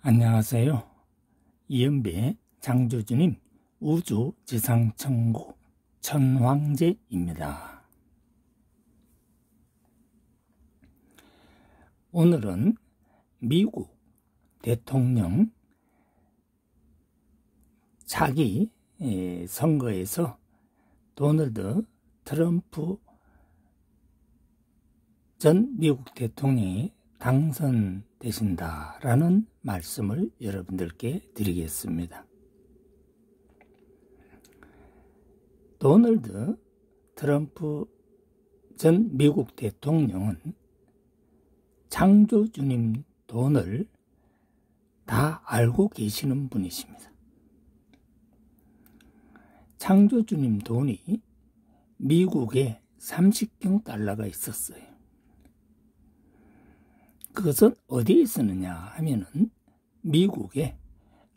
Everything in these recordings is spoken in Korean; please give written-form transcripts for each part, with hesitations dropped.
안녕하세요. 이연배 창조주님 우주지상천국 천황제입니다. 오늘은 미국 대통령 차기 선거에서 도널드 트럼프 전 미국 대통령이 당선되신다라는 말씀을 여러분들께 드리겠습니다. 도널드 트럼프 전 미국 대통령은 창조주님 돈을 다 알고 계시는 분이십니다. 창조주님 돈이 미국에 30경 달러가 있었어요. 그것은 어디에 있었느냐 하면은 미국에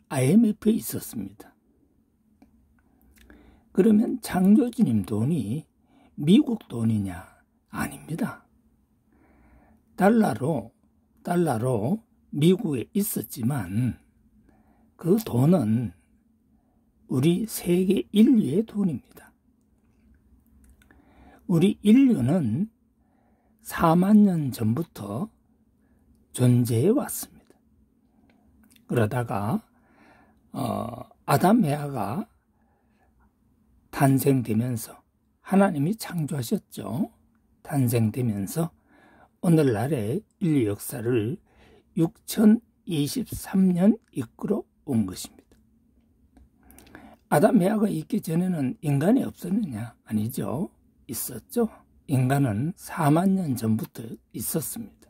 IMF에 있었습니다. 그러면 창조주님 돈이 미국 돈이냐? 아닙니다. 달러로 미국에 있었지만 그 돈은 우리 세계 인류의 돈입니다. 우리 인류는 4만 년 전부터 존재해 왔습니다. 그러다가 아담 에바가 탄생되면서 하나님이 창조하셨죠. 탄생되면서 오늘날의 인류 역사를 6023년 이끌어 온 것입니다. 아담 에바가 있기 전에는 인간이 없었느냐? 아니죠. 있었죠. 인간은 4만 년 전부터 있었습니다.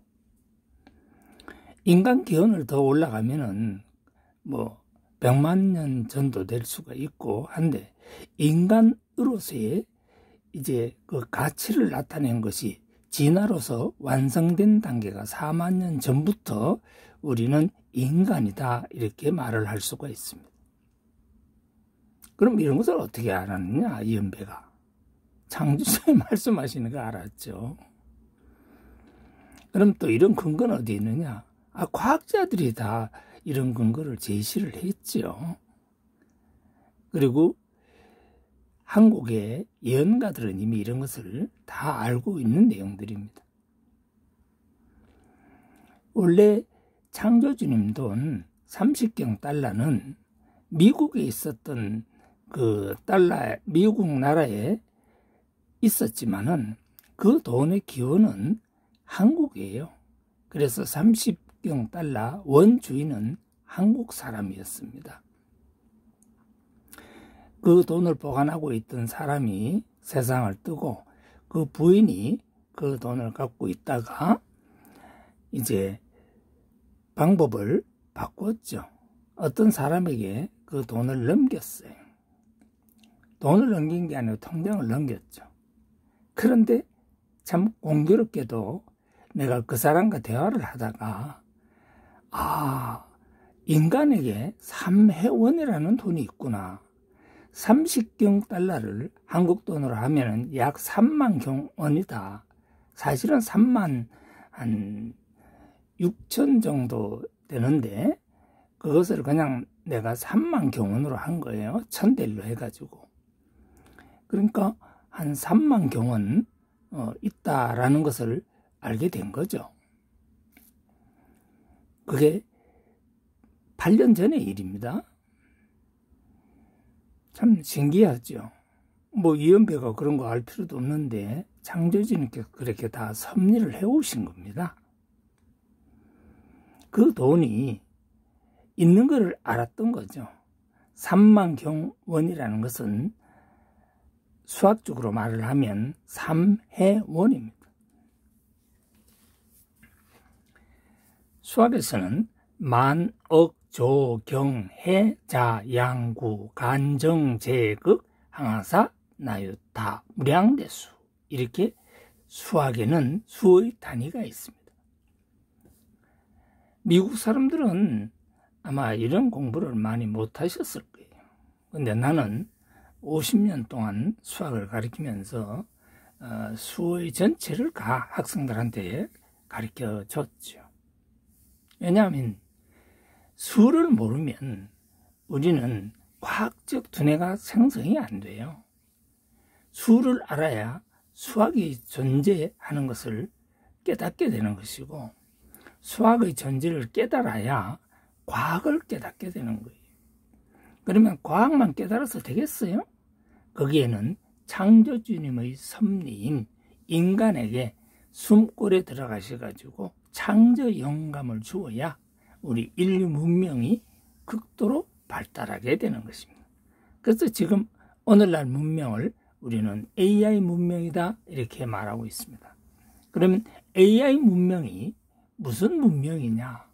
인간 기원을 더 올라가면은 100만 년 전도 될 수가 있고 한데, 인간으로서의 이제 그 가치를 나타낸 것이 진화로서 완성된 단계가 4만 년 전부터 우리는 인간이다, 이렇게 말을 할 수가 있습니다. 그럼 이런 것을 어떻게 알았느냐? 이연배가 창조주님 말씀하시는 거 알았죠. 그럼 또 이런 근거는 어디 있느냐? 과학자들이 다 이런 근거를 제시를 했죠. 그리고 한국의 예언가들은 이미 이런 것을 다 알고 있는 내용들입니다. 원래 창조주님 돈 30경 달러는 미국에 있었던 그 달러, 미국 나라에 있었지만은 그 돈의 기원은 한국이에요. 그래서 30경 달러 원주인은 한국 사람이었습니다. 그 돈을 보관하고 있던 사람이 세상을 뜨고 그 부인이 그 돈을 갖고 있다가 이제 방법을 바꿨죠. 어떤 사람에게 그 돈을 넘겼어요. 돈을 넘긴 게 아니고 통장을 넘겼죠. 그런데 참 공교롭게도 내가 그 사람과 대화를 하다가 인간에게 3회원이라는 돈이 있구나. 30경 달러를 한국 돈으로 하면 약 3만 경원이다. 사실은 3만 한 6천 정도 되는데 그것을 그냥 내가 3만 경원으로 한 거예요. 1000델로 해가지고. 그러니까 한 3만 경원 있다라는 것을 알게 된 거죠. 그게 8년 전의 일입니다. 참 신기하죠. 이연배가 그런 거 알 필요도 없는데 창조주님께서 그렇게 다 섭리를 해오신 겁니다. 그 돈이 있는 것을 알았던 거죠. 3만 경원이라는 것은 수학적으로 말을 하면 3회원입니다. 수학에서는 만, 억, 조, 경, 해, 자, 양, 구, 간, 정, 제, 극, 항하사, 나유, 다, 무량대수, 이렇게 수학에는 수의 단위가 있습니다. 미국 사람들은 아마 이런 공부를 많이 못하셨을 거예요. 근데 나는 50년 동안 수학을 가르치면서 수의 전체를 학생들한테 가르쳐 줬죠. 왜냐하면 수를 모르면 우리는 과학적 두뇌가 생성이 안 돼요. 수를 알아야 수학이 존재하는 것을 깨닫게 되는 것이고, 수학의 존재를 깨달아야 과학을 깨닫게 되는 거예요. 그러면 과학만 깨달아서 되겠어요? 거기에는 창조주님의 섭리인 인간에게 숨골에 들어가셔가지고 창조 영감을 주어야 우리 인류 문명이 극도로 발달하게 되는 것입니다. 그래서 지금 오늘날 문명을 우리는 AI 문명이다 이렇게 말하고 있습니다. 그러면 AI 문명이 무슨 문명이냐?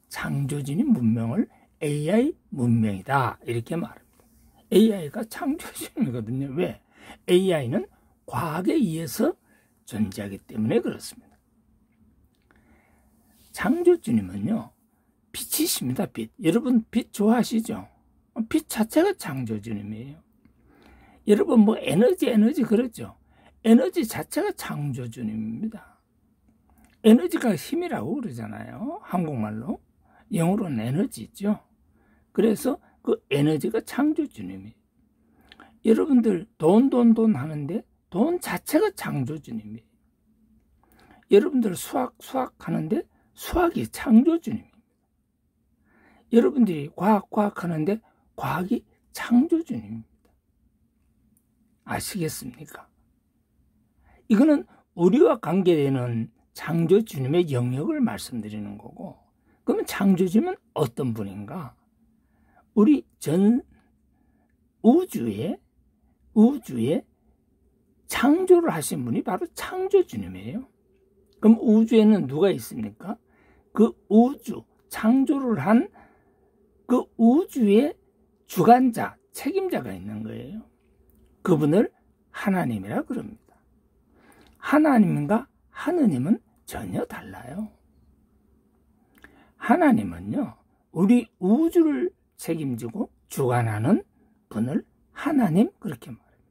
창조주님 문명을 AI 문명이다 이렇게 말합니다. AI가 창조주님이거든요. 왜? AI는 과학에 의해서 존재하기 때문에 그렇습니다. 창조주님은요, 빛이십니다. 빛. 여러분 빛 좋아하시죠? 빛 자체가 창조주님이에요. 여러분 뭐 에너지 그러죠? 에너지 자체가 창조주님입니다. 에너지가 힘이라고 그러잖아요. 한국말로. 영어로는 에너지죠. 그래서 그 에너지가 창조주님이에요. 여러분들 돈 하는데 돈 자체가 창조주님이에요. 여러분들 수학 하는데 수학이 창조주님입니다. 여러분들이 과학 하는데 과학이 창조주님입니다. 아시겠습니까? 이거는 우리와 관계되는 창조주님의 영역을 말씀드리는 거고, 그러면 창조주님은 어떤 분인가? 우리 전 우주에 창조를 하신 분이 바로 창조주님이에요. 그럼 우주에는 누가 있습니까? 그 우주, 창조를 한 그 우주의 주관자, 책임자가 있는 거예요. 그분을 하나님이라 그럽니다. 하나님과 하느님은 전혀 달라요. 하나님은요, 우리 우주를 책임지고 주관하는 분을 하나님 그렇게 말합니다.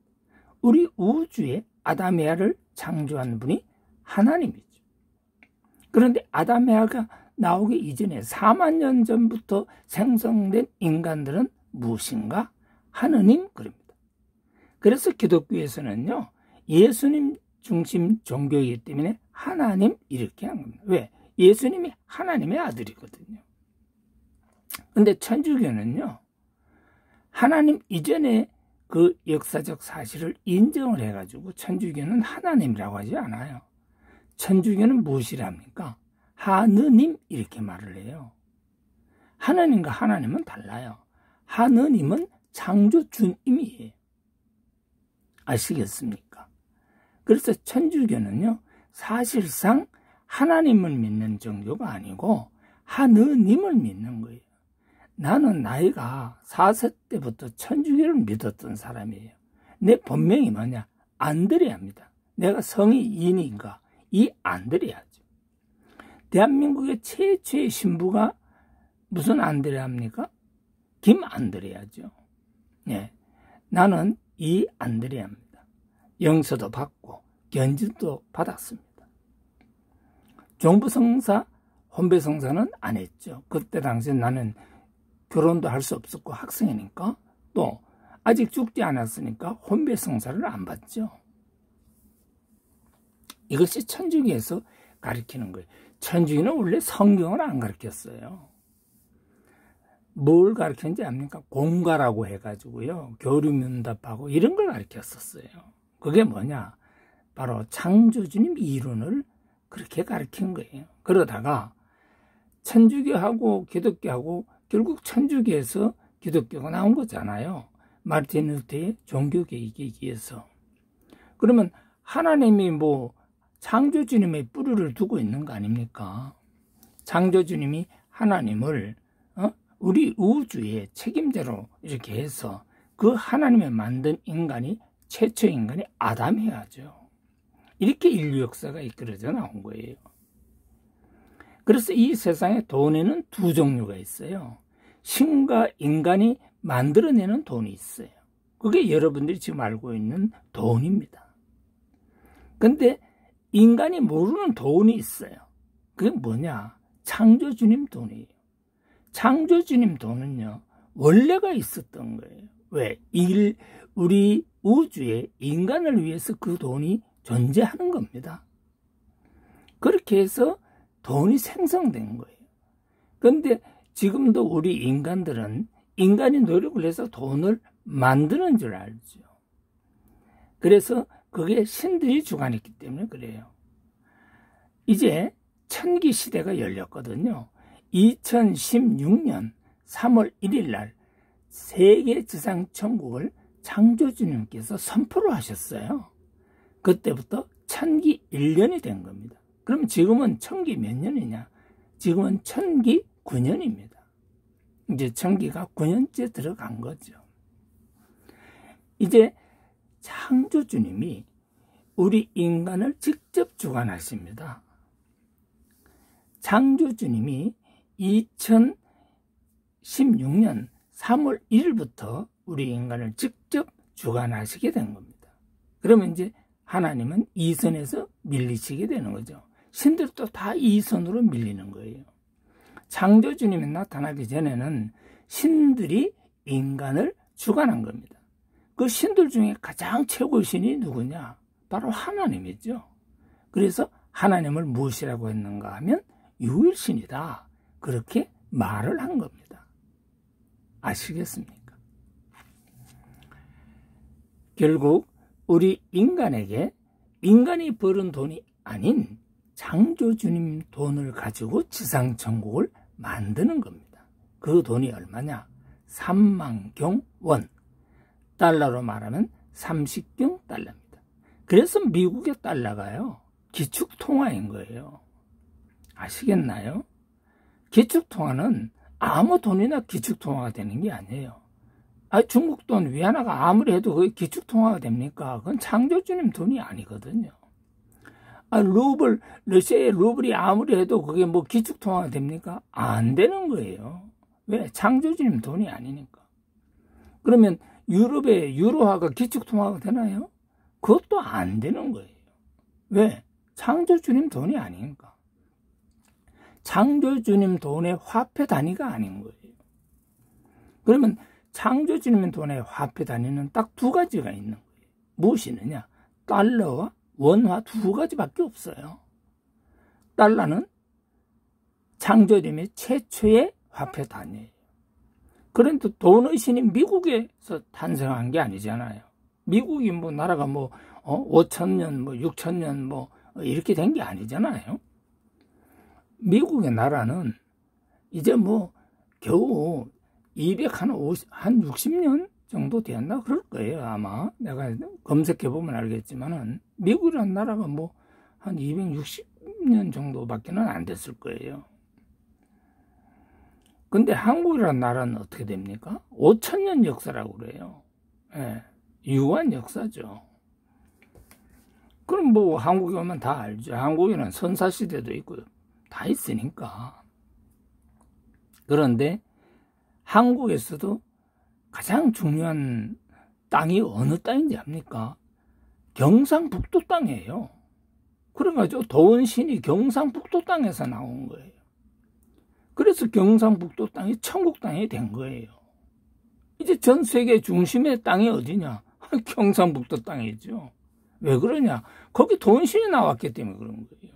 우리 우주에 아담에아를 창조한 분이 하나님이죠. 그런데 아담에아가 나오기 이전에 4만 년 전부터 생성된 인간들은 무엇인가? 하느님 그럽니다. 그래서 기독교에서는요, 예수님 중심 종교이기 때문에 하나님 이렇게 한 겁니다. 왜? 예수님이 하나님의 아들이거든요. 근데 천주교는요, 하나님 이전에 그 역사적 사실을 인정을 해가지고 천주교는 하나님이라고 하지 않아요. 천주교는 무엇이랍니까? 하느님 이렇게 말을 해요. 하느님과 하나님은 달라요. 하느님은 창조주님이에요. 아시겠습니까? 그래서 천주교는요, 사실상 하나님을 믿는 종교가 아니고 하느님을 믿는 거예요. 나는 나이가 4세 때부터 천주교를 믿었던 사람이에요. 내 본명이 뭐냐? 안드레아입니다. 내가 성이 이인인가? 이 안드레아죠. 대한민국의 최초의 신부가 무슨 안드레아입니까? 김안드레아죠. 예, 나는 이 안드레아입니다. 영서도 받고 견진도 받았습니다. 종부성사, 혼배성사는 안 했죠. 그때 당시 나는 결혼도 할 수 없었고 학생이니까, 또 아직 죽지 않았으니까 혼배성사를 안 받죠. 이것이 천주교에서 가르치는 거예요. 천주교는 원래 성경을 안 가르쳤어요. 뭘 가르쳤는지 압니까? 공가라고 해가지고요, 교류문답하고 이런 걸 가르쳤었어요. 그게 뭐냐? 바로 창조주님 이론을 그렇게 가르친 거예요. 그러다가 천주교하고 기독교하고 결국 천주교에서 기독교가 나온 거잖아요. 마르틴 루터의 종교개혁에 의해서. 그러면 하나님이 뭐 창조주님의 뿌리를 두고 있는 거 아닙니까? 창조주님이 하나님을 우리 우주의 책임자로 이렇게 해서 그 하나님의 만든 인간이, 최초 인간이 아담이야죠. 이렇게 인류 역사가 이끌어져 나온 거예요. 그래서 이 세상에 돈에는 두 종류가 있어요. 신과 인간이 만들어내는 돈이 있어요. 그게 여러분들이 지금 알고 있는 돈입니다. 근데 인간이 모르는 돈이 있어요. 그게 뭐냐? 창조주님 돈이에요. 창조주님 돈은요, 원래가 있었던 거예요. 왜? 우리 우주에 인간을 위해서 그 돈이 존재하는 겁니다. 그렇게 해서 돈이 생성된 거예요. 그런데 지금도 우리 인간들은 인간이 노력을 해서 돈을 만드는 줄 알죠. 그래서 그게 신들이 주관했기 때문에 그래요. 이제 천기 시대가 열렸거든요. 2016년 3월 1일 날 세계 지상 천국을 창조주님께서 선포를 하셨어요. 그때부터 천기 1년이 된 겁니다. 그럼 지금은 천기 몇 년이냐? 지금은 천기 9년입니다. 이제 천기가 9년째 들어간 거죠. 이제 창조주님이 우리 인간을 직접 주관하십니다. 창조주님이 2016년 3월 1일부터 우리 인간을 직접 주관하시게 된 겁니다. 그러면 이제 하나님은 이선에서 밀리시게 되는 거죠. 신들도 다 이선으로 밀리는 거예요. 창조주님이 나타나기 전에는 신들이 인간을 주관한 겁니다. 그 신들 중에 가장 최고의 신이 누구냐? 바로 하나님이죠. 그래서 하나님을 무엇이라고 했는가 하면 유일신이다. 그렇게 말을 한 겁니다. 아시겠습니까? 결국 우리 인간에게 인간이 벌은 돈이 아닌 창조주님 돈을 가지고 지상천국을 만드는 겁니다. 그 돈이 얼마냐? 30,000경 원. 달러로 말하면 30경 달러입니다. 그래서 미국의 달러가요, 기축통화인 거예요. 아시겠나요? 기축통화는 아무 돈이나 기축통화가 되는 게 아니에요. 중국 돈 위안화가 아무리 해도 그게 기축통화가 됩니까? 그건 창조주님 돈이 아니거든요. 러시아의 루블이 아무리 해도 그게 뭐 기축통화가 됩니까? 안 되는 거예요. 왜? 창조주님 돈이 아니니까. 그러면 유럽의 유로화가 기축통화가 되나요? 그것도 안 되는 거예요. 왜? 창조주님 돈이 아니니까. 창조주님 돈의 화폐 단위가 아닌 거예요. 그러면 창조주님 돈의 화폐 단위는 딱 두 가지가 있는 거예요. 무엇이 있느냐? 달러와 원화 두 가지밖에 없어요. 달러는 창조주님의 최초의 화폐 단위예요. 그런데 돈의 신이 미국에서 탄생한 게 아니잖아요. 미국이 뭐 나라가 5,000년, 6,000년 이렇게 된 게 아니잖아요. 미국의 나라는 이제 겨우 260년 정도 되었나? 그럴 거예요, 아마. 내가 검색해보면 알겠지만은, 미국이라는 나라가 한 260년 정도밖에는 안 됐을 거예요. 근데 한국이라는 나라는 어떻게 됩니까? 5,000년 역사라고 그래요. 예, 유한 역사죠. 그럼 한국에 오면 다 알죠. 한국에는 선사시대도 있고, 다 있으니까. 그런데 한국에서도 가장 중요한 땅이 어느 땅인지 압니까? 경상북도 땅이에요. 그래가지고 도원신이 경상북도 땅에서 나온 거예요. 그래서 경상북도 땅이 천국 땅이 된 거예요. 이제 전 세계 중심의 땅이 어디냐? 경상북도 땅이죠. 왜 그러냐? 거기 도원신이 나왔기 때문에 그런 거예요.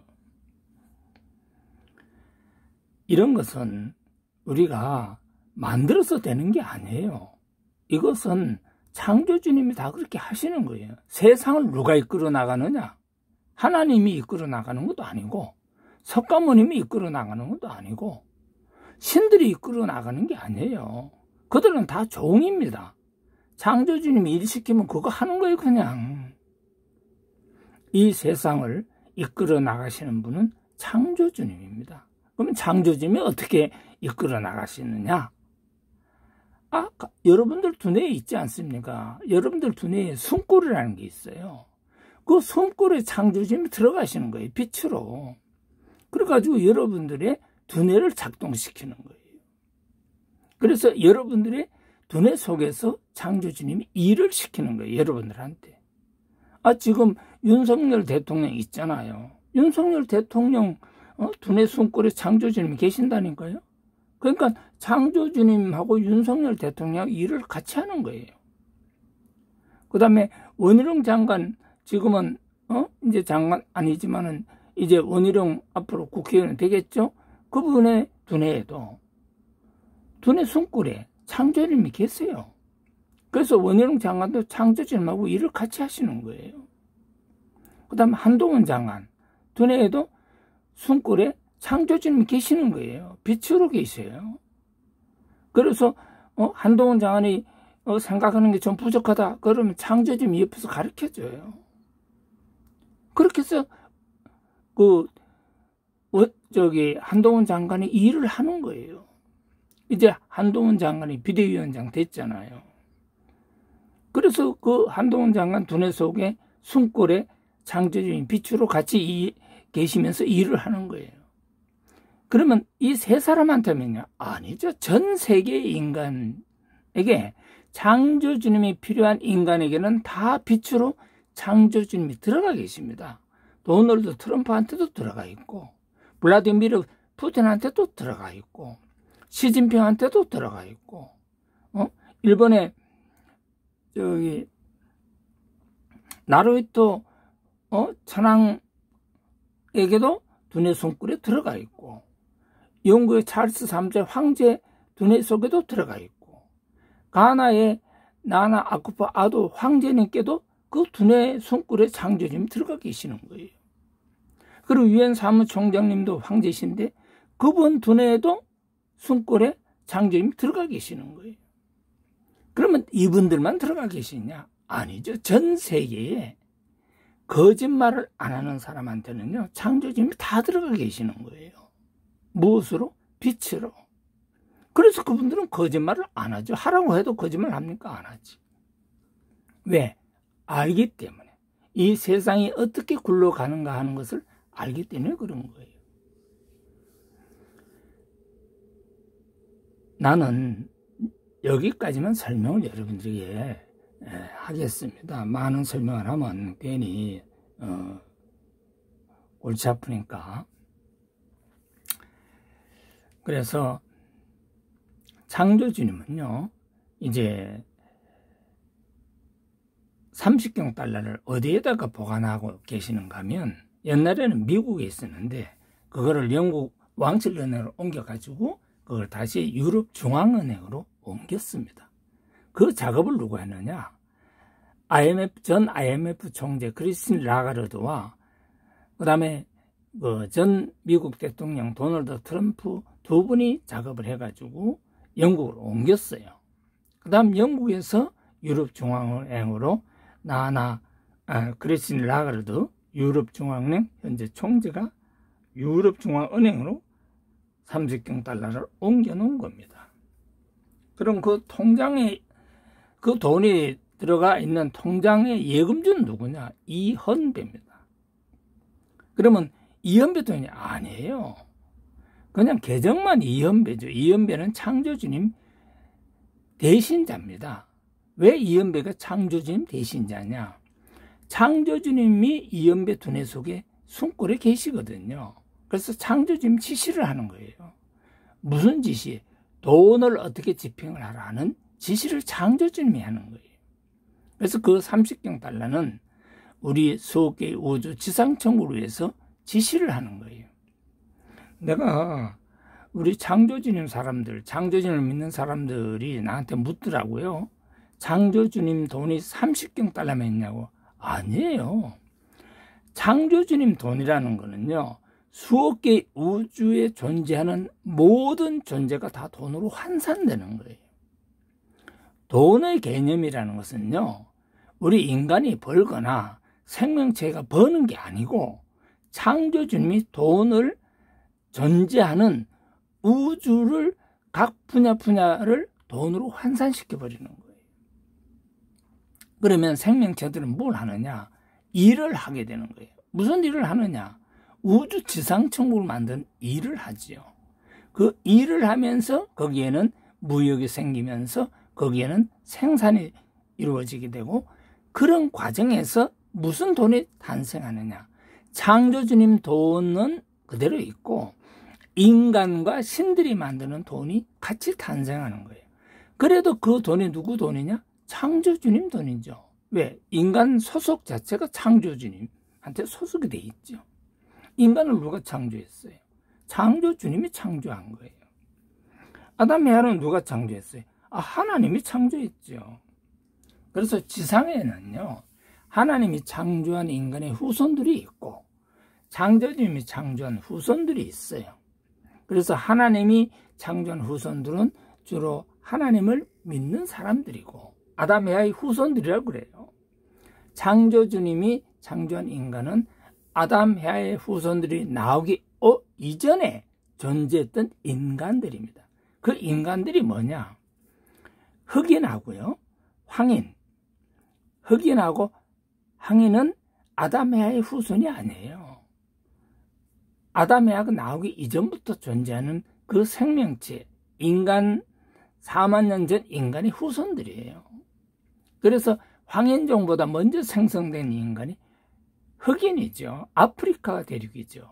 이런 것은 우리가 만들어서 되는 게 아니에요. 이것은 창조주님이 다 그렇게 하시는 거예요. 세상을 누가 이끌어 나가느냐? 하나님이 이끌어 나가는 것도 아니고, 석가모님이 이끌어 나가는 것도 아니고, 신들이 이끌어 나가는 게 아니에요. 그들은 다 종입니다. 창조주님이 일 시키면 그거 하는 거예요, 그냥. 이 세상을 이끌어 나가시는 분은 창조주님입니다. 그러면 창조주님이 어떻게 이끌어 나가시느냐? 여러분들 두뇌에 있지 않습니까? 여러분들 두뇌에 숨골이라는 게 있어요. 그 숨골에 창조주님이 들어가시는 거예요, 빛으로. 그래가지고 여러분들의 두뇌를 작동시키는 거예요. 그래서 여러분들의 두뇌 속에서 창조주님이 일을 시키는 거예요, 여러분들한테. 지금 윤석열 대통령 있잖아요. 윤석열 대통령 두뇌 숨골에 창조주님이 계신다니까요. 그러니까 창조주님하고 윤석열 대통령 일을 같이 하는 거예요. 그 다음에 원희룡 장관, 지금은 이제 장관 아니지만은 이제 원희룡 앞으로 국회의원이 되겠죠. 그분의 두뇌에도, 두뇌 숨골에 창조주님이 계세요. 그래서 원희룡 장관도 창조주님하고 일을 같이 하시는 거예요. 그 다음에 한동훈 장관 두뇌에도 숨골에 창조주님이 계시는 거예요. 빛으로 계세요. 그래서 한동훈 장관이 생각하는 게 좀 부족하다 그러면 창조주님이 옆에서 가르쳐줘요. 그렇게 해서 한동훈 장관이 일을 하는 거예요. 이제 한동훈 장관이 비대위원장 됐잖아요. 그래서 그 한동훈 장관 두뇌 속에 숨골에 창조주님 빛으로 같이 계시면서 일을 하는 거예요. 그러면 이 세 사람한테는요? 아니죠. 전 세계 인간에게 창조주님이 필요한 인간에게는 다 빛으로 창조주님이 들어가 계십니다. 도널드 트럼프한테도 들어가 있고, 블라디미르 푸틴한테도 들어가 있고, 시진핑한테도 들어가 있고, 일본의 나루히토 천황에게도 두뇌 숨골에 들어가 있고, 영국의 찰스 3세 황제 두뇌 속에도 들어가 있고, 가나의 나나 아쿠파 아도 황제님께도 그 두뇌 숨골에 창조주님이 들어가 계시는 거예요. 그리고 유엔 사무총장님도 황제신데 그분 두뇌에도 숨골에 창조주님이 들어가 계시는 거예요. 그러면 이분들만 들어가 계시냐? 아니죠. 전 세계에 거짓말을 안 하는 사람한테는요, 창조주님이 다 들어가 계시는 거예요. 무엇으로? 빛으로. 그래서 그분들은 거짓말을 안 하죠. 하라고 해도 거짓말 합니까? 안 하지. 왜? 알기 때문에. 이 세상이 어떻게 굴러가는가 하는 것을 알기 때문에 그런 거예요. 나는 여기까지만 설명을 여러분들에게 하겠습니다. 많은 설명을 하면 괜히 골치 아프니까. 그래서 창조주님은요, 이제 30경 달러를 어디에다가 보관하고 계시는가 하면, 옛날에는 미국에 있었는데 그거를 영국 왕실은행으로 옮겨가지고 그걸 다시 유럽 중앙은행으로 옮겼습니다. 그 작업을 누가 했느냐? 전 IMF 총재 크리스틴 라가르드와 그 다음에 전 미국 대통령 도널드 트럼프 두 분이 작업을 해가지고 영국으로 옮겼어요. 그 다음 영국에서 유럽 중앙은행으로 크리스틴 라가르드 유럽 중앙은행 현재 총재가 유럽 중앙은행으로 30경 달러를 옮겨 놓은 겁니다. 그럼 그 통장에 그 돈이 들어가 있는 통장의 예금주는 누구냐? 이헌배입니다. 그러면 이헌배 돈이 아니에요. 그냥 계정만 이헌배죠. 이헌배는 창조주님 대신자입니다. 왜 이헌배가 창조주님 대신자냐? 창조주님이 이헌배 두뇌 속에 숨골에 계시거든요. 그래서 창조주님 지시를 하는 거예요. 무슨 지시? 돈을 어떻게 집행을 하라는 지시를 창조주님이 하는 거예요. 그래서 그 30경 달러는 우리 수억 개의 우주 지상천국을 위해서 지시를 하는 거예요. 내가 우리 창조주님 사람들, 창조주님을 믿는 사람들이 나한테 묻더라고요. 창조주님 돈이 30경 달러면 있냐고. 아니에요. 창조주님 돈이라는 거는요, 수억 개의 우주에 존재하는 모든 존재가 다 돈으로 환산되는 거예요. 돈의 개념이라는 것은요, 우리 인간이 벌거나 생명체가 버는 게 아니고 창조주님이 돈을 존재하는 우주를 각 분야를 돈으로 환산시켜 버리는 거예요. 그러면 생명체들은 뭘 하느냐? 일을 하게 되는 거예요. 무슨 일을 하느냐? 우주 지상천국을 만든 일을 하지요. 그 일을 하면서 거기에는 무역이 생기면서 거기에는 생산이 이루어지게 되고, 그런 과정에서 무슨 돈이 탄생하느냐? 창조주님 돈은 그대로 있고 인간과 신들이 만드는 돈이 같이 탄생하는 거예요. 그래도 그 돈이 누구 돈이냐? 창조주님 돈이죠. 왜? 인간 소속 자체가 창조주님한테 소속이 돼 있죠. 인간을 누가 창조했어요? 창조주님이 창조한 거예요. 아담 해와는 누가 창조했어요? 하나님이 창조했죠. 그래서 지상에는요, 하나님이 창조한 인간의 후손들이 있고 창조주님이 창조한 후손들이 있어요. 그래서 하나님이 창조한 후손들은 주로 하나님을 믿는 사람들이고 아담 해와의 후손들이라고 그래요. 창조주님이 창조한 인간은 아담 해와의 후손들이 나오기 이전에 존재했던 인간들입니다. 그 인간들이 뭐냐? 흑인하고요, 황인. 흑인하고 황인은 아담 해와의 후손이 아니에요. 아담 해와가 나오기 이전부터 존재하는 그 생명체, 인간 4만 년 전 인간의 후손들이에요. 그래서 황인종보다 먼저 생성된 인간이 흑인이죠. 아프리카 대륙이죠.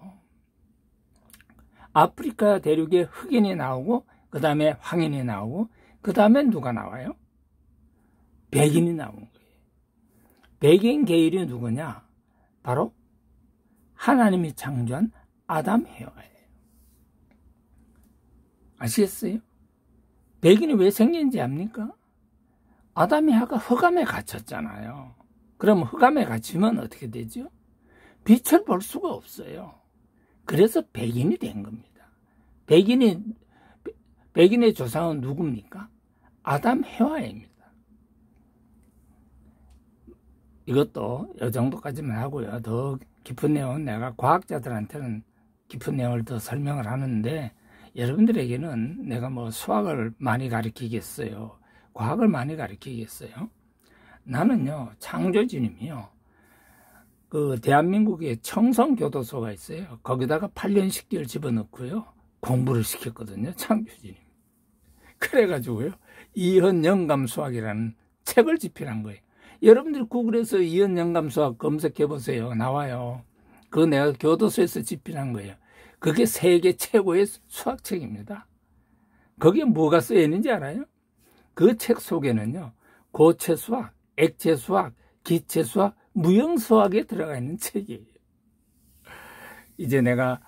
아프리카 대륙에 흑인이 나오고 그 다음에 황인이 나오고 그 다음에 누가 나와요? 백인이 나온 거예요. 백인 계열이 누구냐? 바로 하나님이 창조한 아담 해와예요. 아시겠어요? 백인이 왜 생긴지 압니까? 아담 해와가 흑암에 갇혔잖아요. 그럼 흑암에 갇히면 어떻게 되죠? 빛을 볼 수가 없어요. 그래서 백인이 된 겁니다. 백인의 조상은 누굽니까? 아담 해와입니다. 이것도 이 정도까지만 하고요. 더 깊은 내용은 내가 과학자들한테는 깊은 내용을 더 설명을 하는데 여러분들에게는 내가 뭐 수학을 많이 가르치겠어요? 과학을 많이 가르치겠어요? 나는요, 창조주님이요, 그 대한민국에 청성교도소가 있어요. 거기다가 8년 10개월 집어넣고요, 공부를 시켰거든요, 창조주님. 그래가지고요, 이헌영감수학이라는 책을 집필한 거예요. 여러분들 구글에서 이헌영감수학 검색해보세요. 나와요. 그거 내가 교도소에서 집필한 거예요. 그게 세계 최고의 수학책입니다. 거기에 뭐가 쓰여 있는지 알아요? 그 책 속에는요, 고체수학, 액체수학, 기체수학, 무형수학에 들어가 있는 책이에요. 이제 내가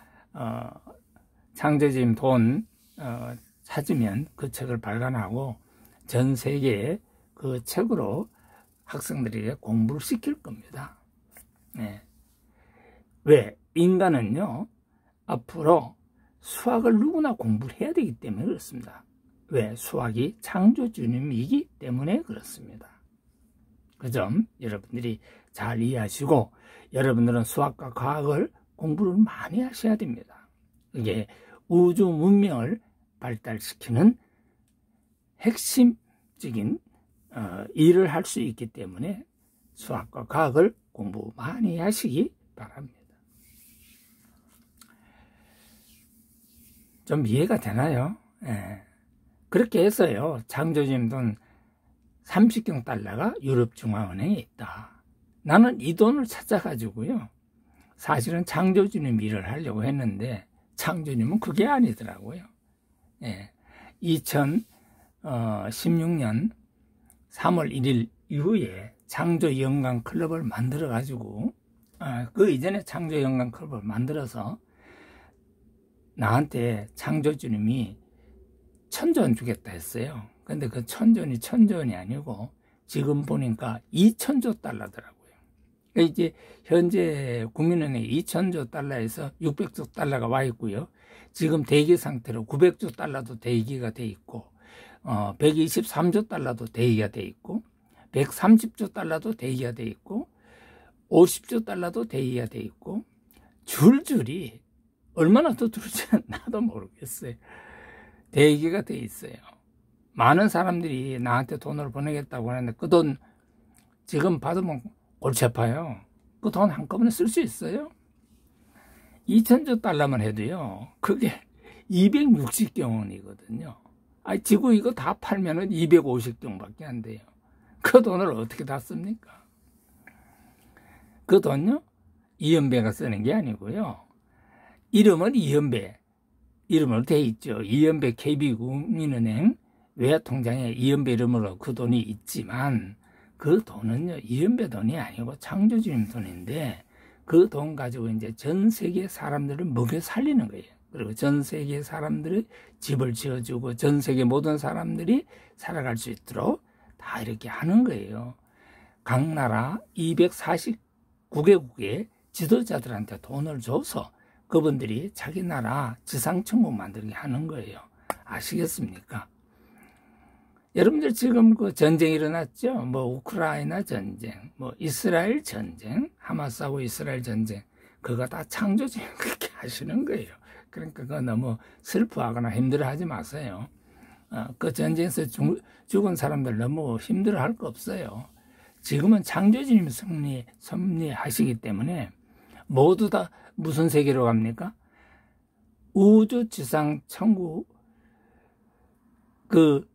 창조주님 돈 찾으면 그 책을 발간하고 전 세계에 그 책으로 학생들에게 공부를 시킬 겁니다. 네. 왜? 인간은요, 앞으로 수학을 누구나 공부를 해야 되기 때문에 그렇습니다. 왜? 수학이 창조주님이기 때문에 그렇습니다. 그 점 여러분들이 잘 이해하시고 여러분들은 수학과 과학을 공부를 많이 하셔야 됩니다. 이게 우주 문명을 발달시키는 핵심적인 일을 할 수 있기 때문에 수학과 과학을 공부 많이 하시기 바랍니다. 좀 이해가 되나요? 예. 그렇게 해서요, 창조주님 돈 30경 달러가 유럽중앙은행에 있다. 나는 이 돈을 찾아가지고요, 사실은 창조주님 일을 하려고 했는데 창조주님은 그게 아니더라고요. 예. 2016년 3월 1일 이후에 창조영광클럽을 만들어가지고, 그 이전에 창조영광클럽을 만들어서 나한테 창조주님이 1000전 주겠다 했어요. 근데 그 1000전이 1000전이 아니고 지금 보니까 2000조 달러더라고요. 그러니까 이제 현재 국민은행 2000조 달러에서 600조 달러가 와 있고요. 지금 대기 상태로 900조 달러도 대기가 돼 있고, 123조 달러도 대기가 돼 있고, 130조 달러도 대기가 돼 있고, 50조 달러도 대기가 돼 있고, 줄줄이 얼마나 더 들어올지는 나도 모르겠어요. 대기가 돼 있어요. 많은 사람들이 나한테 돈을 보내겠다고 하는데 그 돈 지금 받으면 골치 아파요. 그 돈 한꺼번에 쓸 수 있어요? 2000조 달러만 해도요, 그게 260경원이거든요. 지구 이거 다 팔면은 250경밖에 안 돼요. 그 돈을 어떻게 다 씁니까? 그 돈요, 이현배가 쓰는 게 아니고요. 이름은 이현배, 이름으로 돼 있죠. 이연배 KB국민은행 외화통장에 이연배 이름으로 그 돈이 있지만 그 돈은요, 이연배 돈이 아니고 창조주님 돈인데 그 돈 가지고 이제 전 세계 사람들을 먹여 살리는 거예요. 그리고 전 세계 사람들이 집을 지어주고 전 세계 모든 사람들이 살아갈 수 있도록 다 이렇게 하는 거예요. 각 나라 249개국의 지도자들한테 돈을 줘서 그분들이 자기 나라 지상천국 만들게 하는 거예요. 아시겠습니까? 여러분들 지금 그 전쟁이 일어났죠? 뭐 우크라이나 전쟁, 뭐 이스라엘 전쟁, 하마스하고 이스라엘 전쟁, 그거 다 창조주님 그렇게 하시는 거예요. 그러니까 그거 너무 슬퍼하거나 힘들어하지 마세요. 그 전쟁에서 죽은 사람들 너무 힘들어할 거 없어요. 지금은 창조주님이 섭리하시기 때문에 모두 다 무슨 세계로 갑니까? 우주 지상 천국 그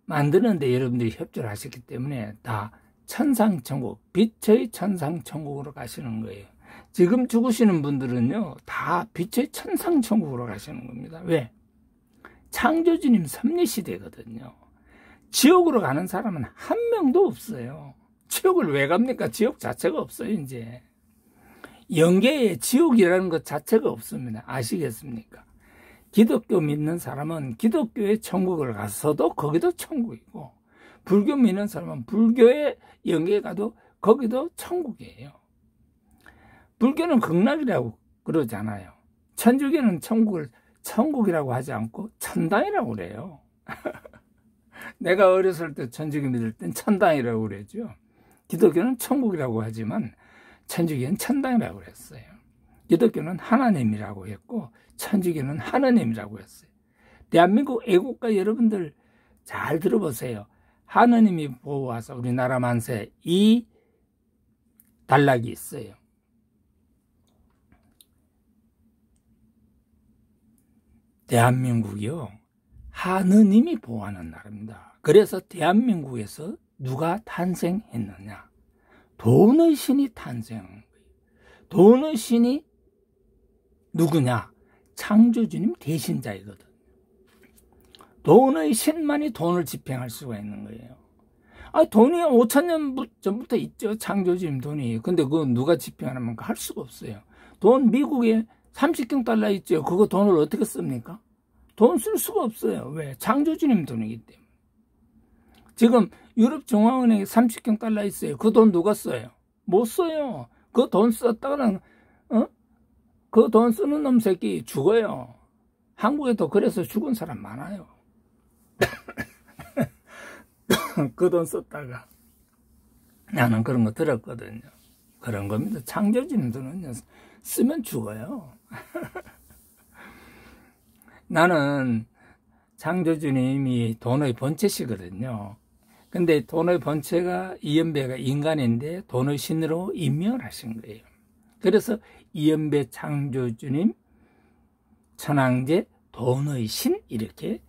만드는데 여러분들이 협조를 하셨기 때문에 다 천상천국, 빛의 천상천국으로 가시는 거예요. 지금 죽으시는 분들은요, 다 빛의 천상천국으로 가시는 겁니다. 왜? 창조주님 섭리시대거든요. 지옥으로 가는 사람은 한 명도 없어요. 지옥을 왜 갑니까? 지옥 자체가 없어요, 이제. 영계에 지옥이라는 것 자체가 없습니다. 아시겠습니까? 기독교 믿는 사람은 기독교의 천국을 가서도 거기도 천국이고, 불교 믿는 사람은 불교의 영계에 가도 거기도 천국이에요. 불교는 극락이라고 그러잖아요. 천주교는 천국을 천국이라고 하지 않고 천당이라고 그래요. 내가 어렸을 때 천주교 믿을 땐 천당이라고 그랬죠. 기독교는 천국이라고 하지만 천주교는 천당이라고 그랬어요. 기독교는 하나님이라고 했고 천주교는 하느님이라고 했어요. 대한민국 애국가 여러분들 잘 들어보세요. 하느님이 보호하사 우리나라 만세, 이 단락이 있어요. 대한민국이요, 하느님이 보호하는 나라입니다. 그래서 대한민국에서 누가 탄생했느냐? 돈의 신이 탄생한 거예요. 돈의 신이 누구냐? 창조주님 대신자이거든. 돈의 신만이 돈을 집행할 수가 있는 거예요. 돈이 5,000년 전부터 있죠. 창조주님 돈이. 근데 그거 누가 집행하면 할 수가 없어요. 돈 미국에 30경 달러 있죠. 그거 돈을 어떻게 씁니까? 돈 쓸 수가 없어요. 왜? 창조주님 돈이기 때문에. 지금 유럽 중앙은행에 30경 달러 있어요. 그 돈 누가 써요? 못 써요. 그 돈 썼다가는 그 돈 쓰는 놈 새끼 죽어요. 한국에도 그래서 죽은 사람 많아요. 그 돈 썼다가. 나는 그런 거 들었거든요. 그런 겁니다. 창조주님 돈은요, 쓰면 죽어요. 나는 창조주님이 돈의 본체시거든요. 근데 돈의 본체가 이연배가 인간인데 돈의 신으로 임명을 하신 거예요. 그래서 이연배 창조주님 천황제 돈의 신 이렇게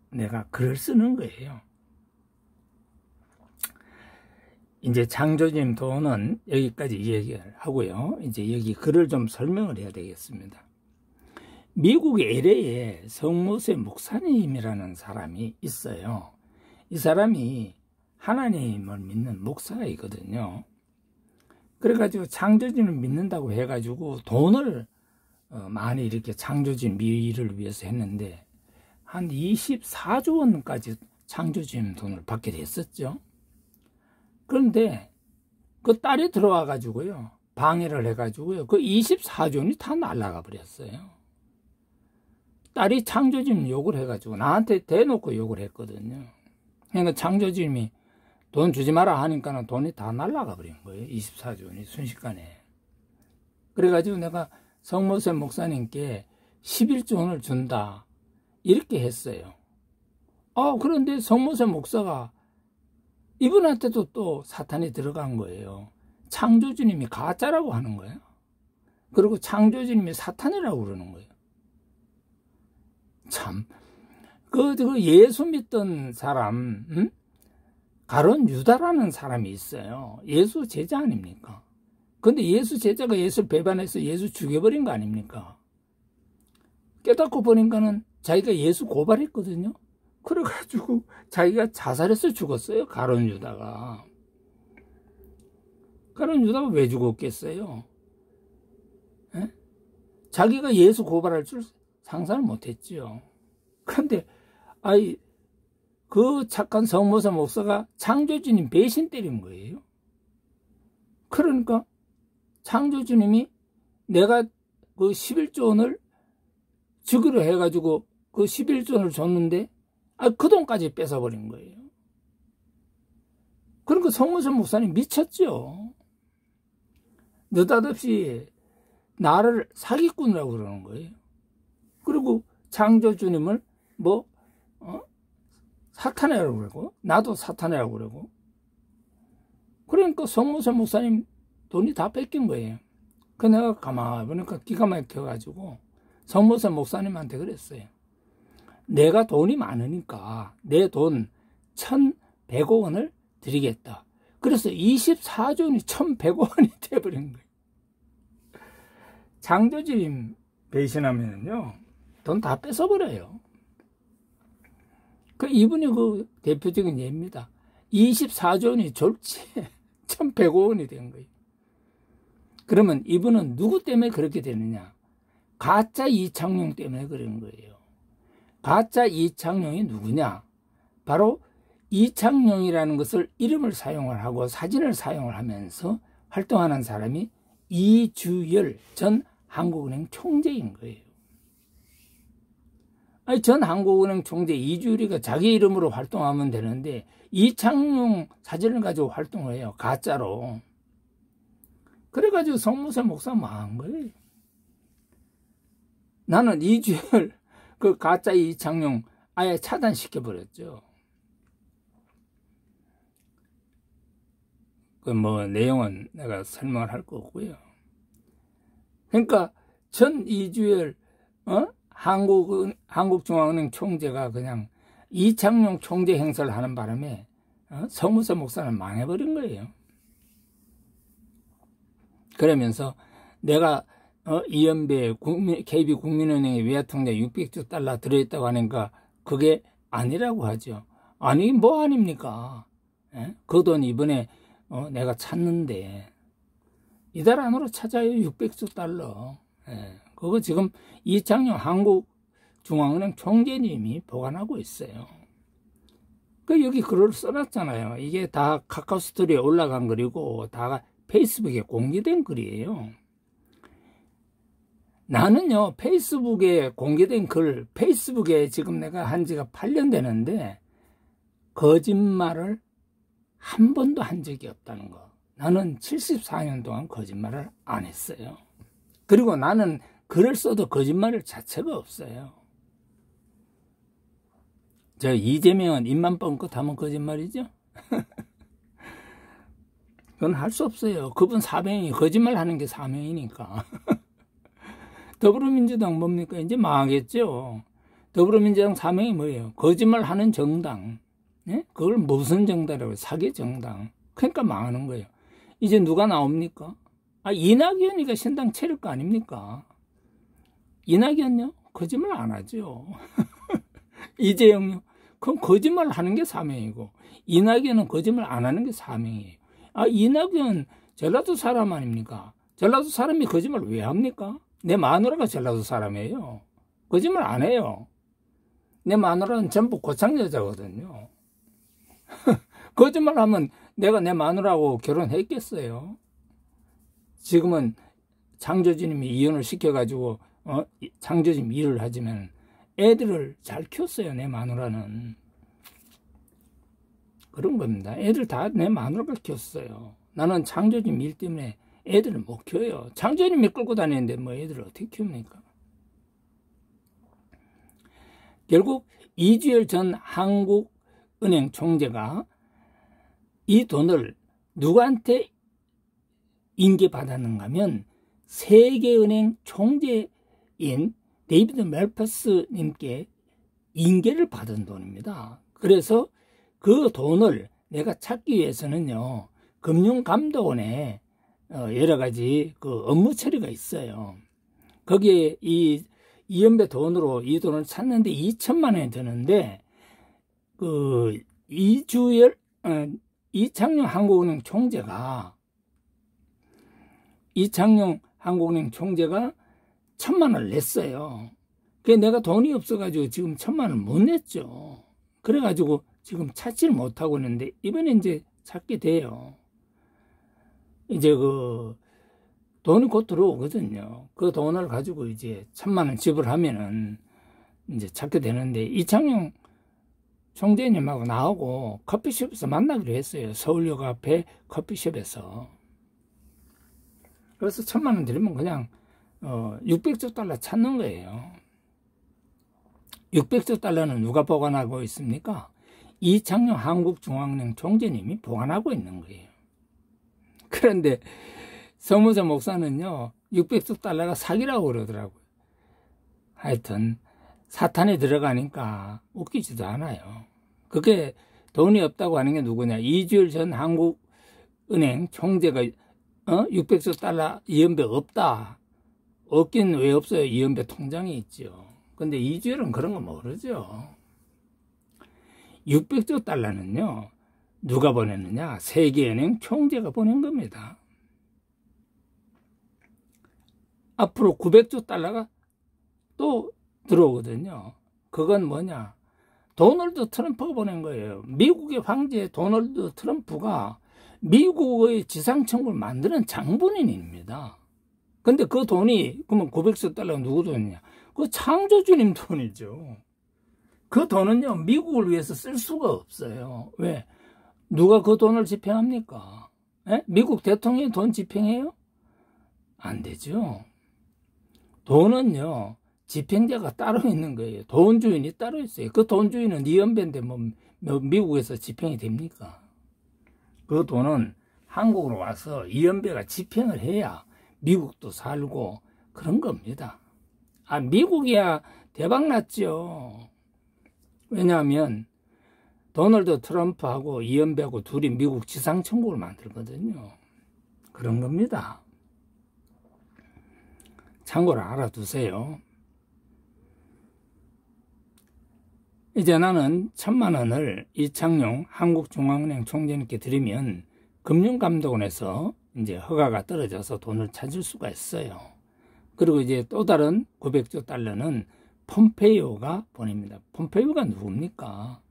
내가 글을 쓰는 거예요. 이제 창조주님 돈은 여기까지 얘기를 하고요. 이제 여기 글을 좀 설명을 해야 되겠습니다. 미국 LA에 성모세 목사님이라는 사람이 있어요. 이 사람이 하나님을 믿는 목사이거든요. 그래가지고 창조주님을 믿는다고 해가지고 돈을 많이 이렇게 창조주님 미를 위해서 했는데 한 24조 원까지 창조주님 돈을 받게 됐었죠. 그런데 그 딸이 들어와 가지고요, 방해를 해가지고요, 그 24조 원이 다 날아가 버렸어요. 딸이 창조주님 욕을 해가지고 나한테 대놓고 욕을 했거든요. 그러니까 창조주님이 돈 주지 마라 하니까 돈이 다 날아가 버린 거예요. 24조 원이 순식간에. 그래가지고 내가 성모세 목사님께 11조 원을 준다 이렇게 했어요. 그런데 성모세 목사가 이분한테도 또 사탄이 들어간 거예요. 창조주님이 가짜라고 하는 거예요. 그리고 창조주님이 사탄이라고 그러는 거예요. 참, 그 예수 믿던 사람, 가론 유다라는 사람이 있어요. 예수 제자 아닙니까? 근데 예수 제자가 예수를 배반해서 예수 죽여버린 거 아닙니까? 깨닫고 보니까는 자기가 예수 고발했거든요. 그래가지고 자기가 자살해서 죽었어요. 가룟 유다가. 가룟 유다가 왜 죽었겠어요? 에? 자기가 예수 고발할 줄 상상을 못했지요. 그런데 그 착한 성모사 목사가 창조주님 배신 때린 거예요. 그러니까 창조주님이 내가 그 11조원을 주기로 해가지고 그 11조원을 줬는데 그 돈까지 뺏어버린 거예요. 그러니까 성모사 목사님 미쳤죠. 느닷없이 나를 사기꾼이라고 그러는 거예요. 그리고 창조주님을 사탄이라고 그러고 나도 사탄이라고 그러고 그러니까 성모사 목사님 돈이 다 뺏긴 거예요. 그 내가 가만히 보니까 기가 막혀가지고 성모사 목사님한테 그랬어요. 내가 돈이 많으니까 내 돈 1,100억 원을 드리겠다. 그래서 24조 원이 1,100억 원이 돼버린 거예요. 창조주님 배신하면요 돈 다 뺏어버려요. 이분이 그 대표적인 예입니다. 24조 원이 졸지 1,100억 원이 된 거예요. 그러면 이분은 누구 때문에 그렇게 되느냐? 가짜 이창용 때문에 그런 거예요. 가짜 이창용이 누구냐? 바로 이창용이라는 것을 이름을 사용을 하고 사진을 사용을 하면서 활동하는 사람이 이주열 전 한국은행 총재인 거예요. 전 한국은행 총재 이주열이가 자기 이름으로 활동하면 되는데 이창용 사진을 가지고 활동을 해요. 가짜로. 그래가지고 성모사 목사 망한 거예요. 나는 이주열 그 가짜 이창용 아예 차단시켜버렸죠. 내용은 내가 설명을 할 거 없고요. 그러니까 전 이주열 한국중앙은행 총재가 그냥 이창용 총재 행사를 하는 바람에 성모사 목사는 망해버린 거예요. 그러면서 내가 이연배 KB국민은행에 외화통장 600조 달러 들어있다고 하니까 그게 아니라고 하죠. 아니 뭐 아닙니까? 그 돈 이번에 내가 찾는데 이달 안으로 찾아요. 600조 달러. 그거 지금 이창용 한국중앙은행 총재님이 보관하고 있어요. 여기 글을 써놨잖아요. 이게 다 카카오스토리에 올라간 글이고 다 페이스북에 공개된 글이에요. 나는요 페이스북에 공개된 글, 페이스북에 지금 내가 한 지가 8년 되는데 거짓말을 한 번도 한 적이 없다는 거. 나는 74년 동안 거짓말을 안 했어요. 그리고 나는 글을 써도 거짓말 자체가 없어요. 이재명은 입만 뻥끗 하면 거짓말이죠. 그건 할 수 없어요. 그분 사명이 거짓말 하는 게 사명이니까. 더불어민주당 뭡니까? 이제 망하겠죠. 더불어민주당 사명이 뭐예요? 거짓말 하는 정당. 그걸 무슨 정당이라고 해요? 사기 정당. 그러니까 망하는 거예요. 이제 누가 나옵니까? 이낙연이가 신당 차릴 거 아닙니까? 이낙연요? 거짓말 안 하죠. 이재용요? 그럼 거짓말 하는 게 사명이고 이낙연은 거짓말 안 하는 게 사명이에요. 이낙연 전라도 사람 아닙니까? 전라도 사람이 거짓말 왜 합니까? 내 마누라가 전라도 사람이에요. 거짓말 안 해요. 내 마누라는 전부 고창 여자거든요. 거짓말하면 내가 내 마누라하고 결혼했겠어요. 지금은 창조주님이 이혼을 시켜가지고 창조주님 일을 하지만 애들을 잘 키웠어요. 내 마누라는. 그런 겁니다. 애들 다 내 마누라가 키웠어요. 나는 창조주님 일 때문에 애들을 못 키워요. 창조주님이 끌고 다니는데 뭐 애들을 어떻게 키웁니까? 결국 이주열 전 한국은행 총재가 이 돈을 누구한테 인계받았는가 하면 세계은행 총재인 데이비드 멜퍼스님께 인계를 받은 돈입니다. 그래서 그 돈을 내가 찾기 위해서는요, 금융감독원에 여러 가지 그 업무 처리가 있어요. 거기에 이 이연배 돈으로 이 돈을 찾는데 2천만 원이 드는데, 이창용 한국은행 총재가 1,000만 원을 냈어요. 그게 내가 돈이 없어가지고 지금 1,000만 원을 못 냈죠. 그래가지고 지금 찾지를 못하고 있는데, 이번에 이제 찾게 돼요. 이제 돈이 곧 들어오거든요. 그 돈을 가지고 이제 1,000만 원 지불하면은 이제 찾게 되는데, 이창용 총재님하고 나하고 커피숍에서 만나기로 했어요. 서울역 앞에 커피숍에서. 그래서 1,000만 원 드리면 그냥 600조 달러 찾는 거예요. 600조 달러는 누가 보관하고 있습니까? 이창용 한국중앙은행 총재님이 보관하고 있는 거예요. 그런데 서무서 목사는요, 600조 달러가 사기라고 그러더라고요. 하여튼 사탄이 들어가니까 웃기지도 않아요. 그게 돈이 없다고 하는 게 누구냐? 이주일 전 한국은행 총재가 600조 달러 이연배 없다. 없긴 왜 없어요? 이연배 통장이 있죠. 근데 이주일은 그런 거 모르죠. 600조 달러는요, 누가 보냈느냐? 세계은행 총재가 보낸 겁니다. 앞으로 900조 달러가 또 들어오거든요. 그건 뭐냐? 도널드 트럼프가 보낸 거예요. 미국의 황제 도널드 트럼프가 미국의 지상청구를 만드는 장본인입니다. 근데 그 돈이, 그러면 900조 달러가 누구 돈이냐? 그 창조주님 돈이죠. 그 돈은요, 미국을 위해서 쓸 수가 없어요. 왜? 누가 그 돈을 집행합니까? 에? 미국 대통령이 돈 집행해요? 안 되죠. 돈은요, 집행자가 따로 있는 거예요. 돈 주인이 따로 있어요. 그 돈 주인은 이연배인데 뭐 미국에서 집행이 됩니까? 그 돈은 한국으로 와서 이연배가 집행을 해야 미국도 살고 그런 겁니다. 미국이야 대박 났죠. 왜냐하면 도널드 트럼프하고 이연배하고 둘이 미국 지상천국을 만들거든요. 그런 겁니다. 참고로 알아두세요. 이제 나는 1,000만 원을 이창용 한국중앙은행 총재님께 드리면 금융감독원에서 이제 허가가 떨어져서 돈을 찾을 수가 있어요. 그리고 이제 또 다른 900조 달러는 폼페이오가 보냅니다. 폼페이오가 누굽니까?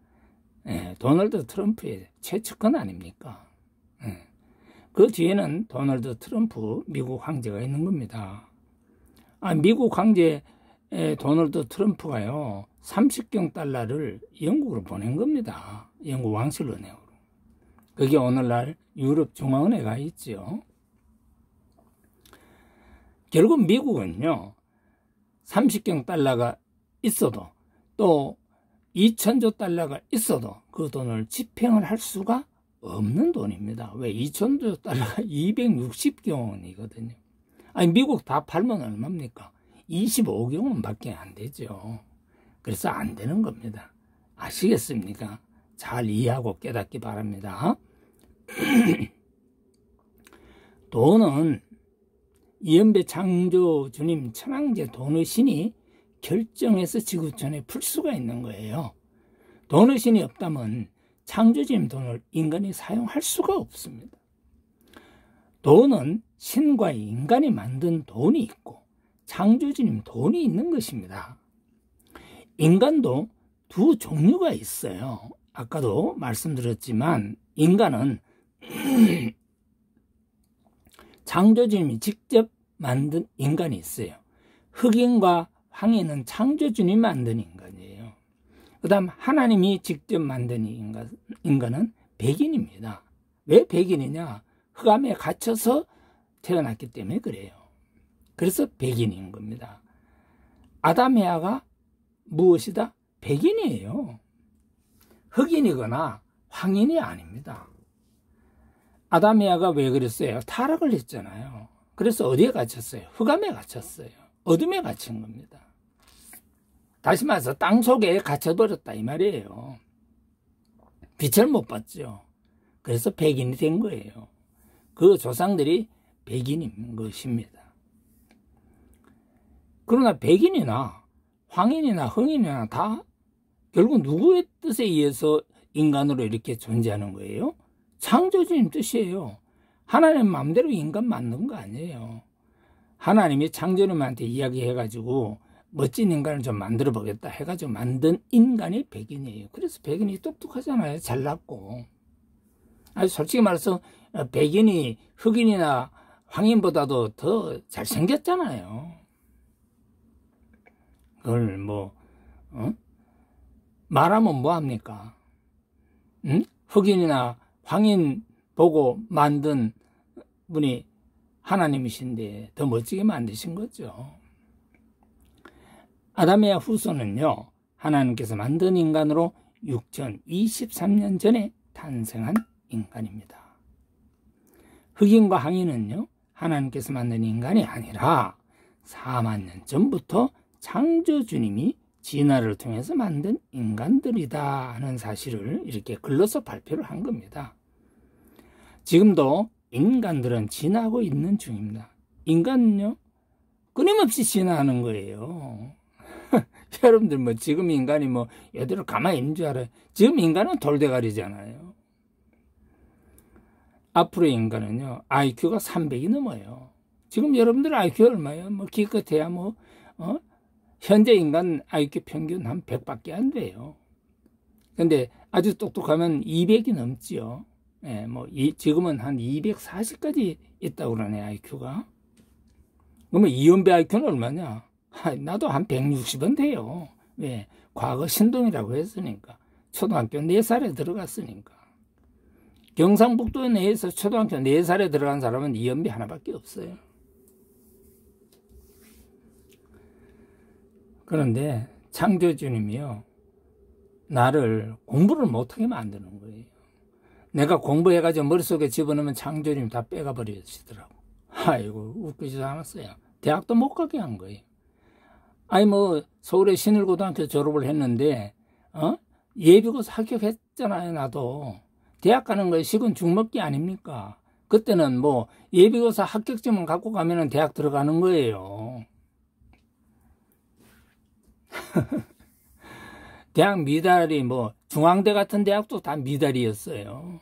도널드 트럼프의 최측근 아닙니까? 그 뒤에는 도널드 트럼프 미국 황제가 있는 겁니다. 미국 황제 도널드 트럼프가요, 30경 달러를 영국으로 보낸 겁니다. 영국 왕실은행으로. 그게 오늘날 유럽 중앙은행에 있죠. 결국 미국은요, 30경 달러가 있어도 또 2,000조 달러가 있어도 그 돈을 집행을 할 수가 없는 돈입니다. 왜? 2,000조 달러가 260경 원이거든요. 미국 다 팔면 얼마입니까? 25경 원밖에 안 되죠. 그래서 안 되는 겁니다. 아시겠습니까? 잘 이해하고 깨닫기 바랍니다. 돈은 이연배 창조주님 천황제 돈의 신이 결정해서 지구촌에 풀 수가 있는 거예요. 돈의 신이 없다면 창조주님 돈을 인간이 사용할 수가 없습니다. 돈은 신과 인간이 만든 돈이 있고 창조주님 돈이 있는 것입니다. 인간도 두 종류가 있어요. 아까도 말씀드렸지만 인간은 창조주님이 직접 만든 인간이 있어요. 흑인과 황인은 창조주님이 만든 인간이에요. 그 다음 하나님이 직접 만든 인간은 백인입니다. 왜 백인이냐? 흑암에 갇혀서 태어났기 때문에 그래요. 그래서 백인인 겁니다. 아담 해아가 무엇이다? 백인이에요. 흑인이거나 황인이 아닙니다. 아담 해아가 왜 그랬어요? 타락을 했잖아요. 그래서 어디에 갇혔어요? 흑암에 갇혔어요. 어둠에 갇힌 겁니다. 다시 말해서 땅 속에 갇혀버렸다 이 말이에요. 빛을 못 봤죠. 그래서 백인이 된 거예요. 그 조상들이 백인인 것입니다. 그러나 백인이나 황인이나 흥인이나 다 결국 누구의 뜻에 의해서 인간으로 이렇게 존재하는 거예요? 창조주님 뜻이에요. 하나님 마음대로 인간 만든 거 아니에요. 하나님이 창조주님한테 이야기해가지고 멋진 인간을 좀 만들어 보겠다 해가지고 만든 인간이 백인이에요. 그래서 백인이 똑똑하잖아요. 잘났고. 아주 솔직히 말해서 백인이 흑인이나 황인보다도 더 잘생겼잖아요. 그걸 말하면 뭐합니까? 응? 흑인이나 황인 보고 만든 분이 하나님이신데 더 멋지게 만드신 거죠. 아담의 후손은요, 하나님께서 만든 인간으로 6023년 전에 탄생한 인간입니다. 흑인과 황인은요, 하나님께서 만든 인간이 아니라 4만 년 전부터 창조주님이 진화를 통해서 만든 인간들이다 하는 사실을 이렇게 글로서 발표를 한 겁니다. 지금도 인간들은 진화하고 있는 중입니다. 인간은요, 끊임없이 진화하는 거예요. 여러분들 지금 인간이 여대로 가만히 있는 줄 알아요. 지금 인간은 돌대가리잖아요. 앞으로 인간은요, IQ가 300이 넘어요. 지금 여러분들 IQ 얼마예요? 기껏해야 현재 인간 IQ 평균 한 100밖에 안 돼요. 근데 아주 똑똑하면 200이 넘지요. 예, 지금은 한 240까지 있다고 그러네, IQ가. 그러면 이연배 IQ는 얼마냐? 나도 한 160은 돼요. 왜? 과거 신동이라고 했으니까. 초등학교 4살에 들어갔으니까. 경상북도 내에서 초등학교 4살에 들어간 사람은 이연배 하나밖에 없어요. 그런데 창조주님이요, 나를 공부를 못하게 만드는 거예요. 내가 공부해가지고 머릿속에 집어넣으면 창조주님 다 빼가 버리시더라고. 아이고, 웃기지도 않았어요. 대학도 못 가게 한 거예요. 아니 서울의 신일고등학교 졸업을 했는데 예비고사 합격했잖아요. 나도 대학 가는 거에 식은 죽먹기 아닙니까? 그때는 예비고사 합격증만 갖고 가면은 대학 들어가는 거예요. 대학 미달이 중앙대 같은 대학도 다 미달이었어요.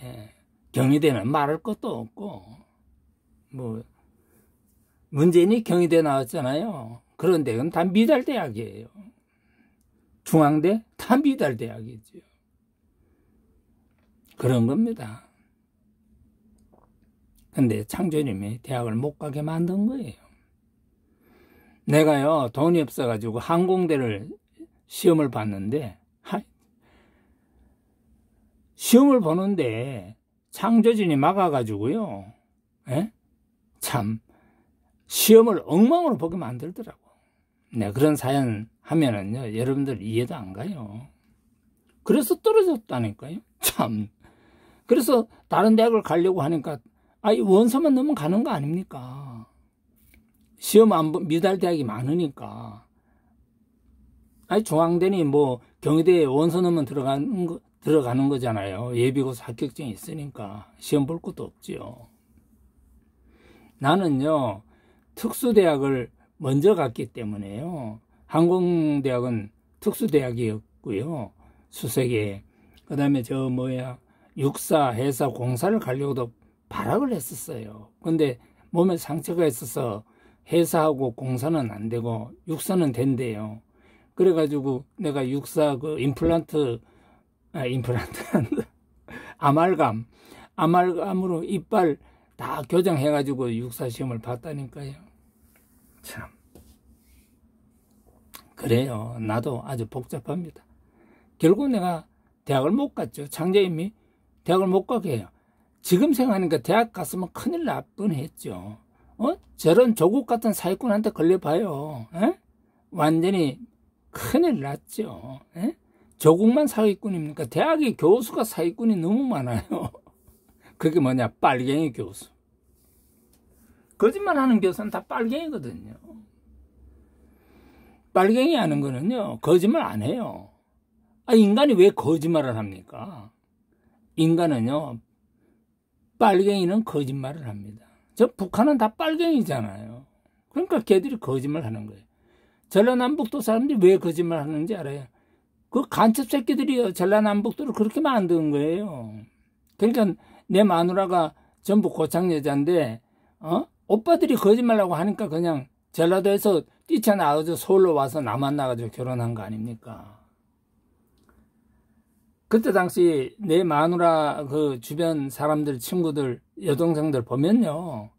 예. 경희대는 말할 것도 없고 문재인이 경희대 나왔잖아요. 그런 데는 다 미달 대학이에요. 중앙대 다 미달 대학이죠. 그런 겁니다. 근데 창조님이 대학을 못 가게 만든 거예요. 내가요, 돈이 없어가지고 항공대를 시험을 봤는데, 시험을 보는데 창조진이 막아가지고요, 참 시험을 엉망으로 보게 만들더라고. 네, 그런 사연 하면은요, 여러분들 이해도 안 가요. 그래서 떨어졌다니까요. 참. 그래서 다른 대학을 가려고 하니까 원서만 넣으면 가는 거 아닙니까? 시험 미달 대학이 많으니까. 중앙대니 경희대에 원서 넣으면 들어가는 거잖아요. 예비고사 합격증이 있으니까 시험 볼 것도 없지요. 나는요, 특수대학을 먼저 갔기 때문에요. 항공대학은 특수대학이었고요. 수색에. 그 다음에 육사, 해사, 공사를 가려고도 발악을 했었어요. 근데 몸에 상처가 있어서 해사하고 공사는 안 되고 육사는 된대요. 그래가지고 내가 육사 아말감으로 이빨 다 교정해가지고 육사 시험을 봤다니까요. 참. 그래요. 나도 아주 복잡합니다. 결국 내가 대학을 못 갔죠. 창조님이 대학을 못 가게 해요. 지금 생각하니까 대학 갔으면 큰일 날 뻔했죠. 저런 조국 같은 사기꾼한테 걸려봐요. 완전히 큰일 났죠. 조국만 사기꾼입니까? 대학의 교수가 사기꾼이 너무 많아요. 그게 뭐냐? 빨갱이 교수. 거짓말하는 교수는 다 빨갱이거든요. 빨갱이 하는 거는요, 거짓말 안 해요. 인간이 왜 거짓말을 합니까? 인간은요, 빨갱이는 거짓말을 합니다. 북한은 다 빨갱이잖아요. 그러니까 걔들이 거짓말 하는 거예요. 전라남북도 사람들이 왜 거짓말 하는지 알아요? 그 간첩 새끼들이 전라남북도를 그렇게 만든 거예요. 그러니까 내 마누라가 전부 고창 여자인데 오빠들이 거짓말하고 하니까 그냥 전라도에서 뛰쳐나와서 서울로 와서 나 만나가지고 결혼한 거 아닙니까? 그때 당시 내 마누라 그 주변 사람들, 친구들, 여동생들 보면요,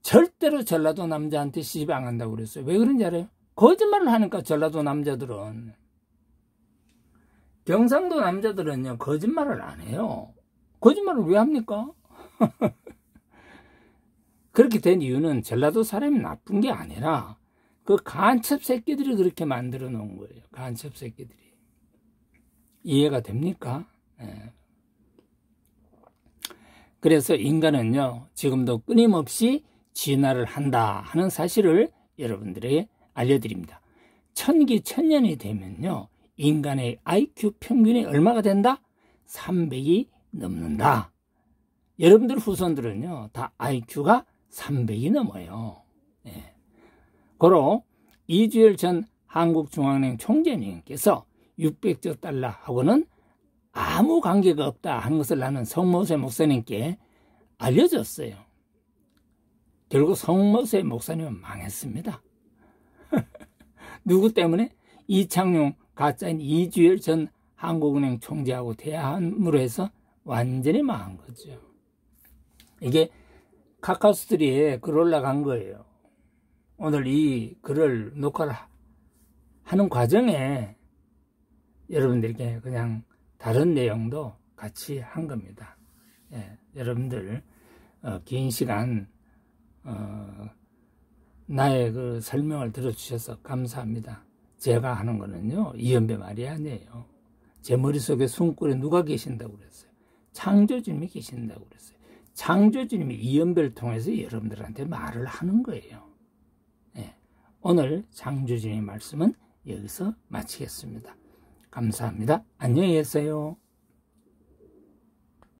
절대로 전라도 남자한테 시집 안 간다고 그랬어요. 왜 그런지 알아요? 거짓말을 하니까. 전라도 남자들은, 경상도 남자들은요 거짓말을 안 해요. 거짓말을 왜 합니까? 그렇게 된 이유는 전라도 사람이 나쁜 게 아니라 그 간첩 새끼들이 그렇게 만들어 놓은 거예요. 간첩 새끼들이. 이해가 됩니까? 예. 그래서 인간은요 지금도 끊임없이 진화를 한다 하는 사실을 여러분들에게 알려드립니다. 천기천년이 되면요 인간의 IQ 평균이 얼마가 된다? 300이 넘는다. 여러분들 후손들은요 다 IQ가 300이 넘어요. 예. 고로 이주열 전 한국중앙은행 총재님께서 600조 달러하고는 아무 관계가 없다 하는 것을 나는 성모세 목사님께 알려줬어요. 결국 성모세 목사님은 망했습니다. 누구 때문에? 이창용 가짜인 이주열 전 한국은행 총재하고 대화함으로 해서 완전히 망한 거죠. 이게 카카오스토리에 글 올라간 거예요. 오늘 이 글을 녹화를 하는 과정에 여러분들께 그냥 다른 내용도 같이 한 겁니다. 예, 여러분들 긴 시간 나의 그 설명을 들어주셔서 감사합니다. 제가 하는 거는요 이연배 말이 아니에요. 제 머릿속에 숨골에 누가 계신다고 그랬어요? 창조주님이 계신다고 그랬어요. 창조주님이 이연배를 통해서 여러분들한테 말을 하는 거예요. 예, 오늘 창조주님의 말씀은 여기서 마치겠습니다. 감사합니다. 안녕히 계세요.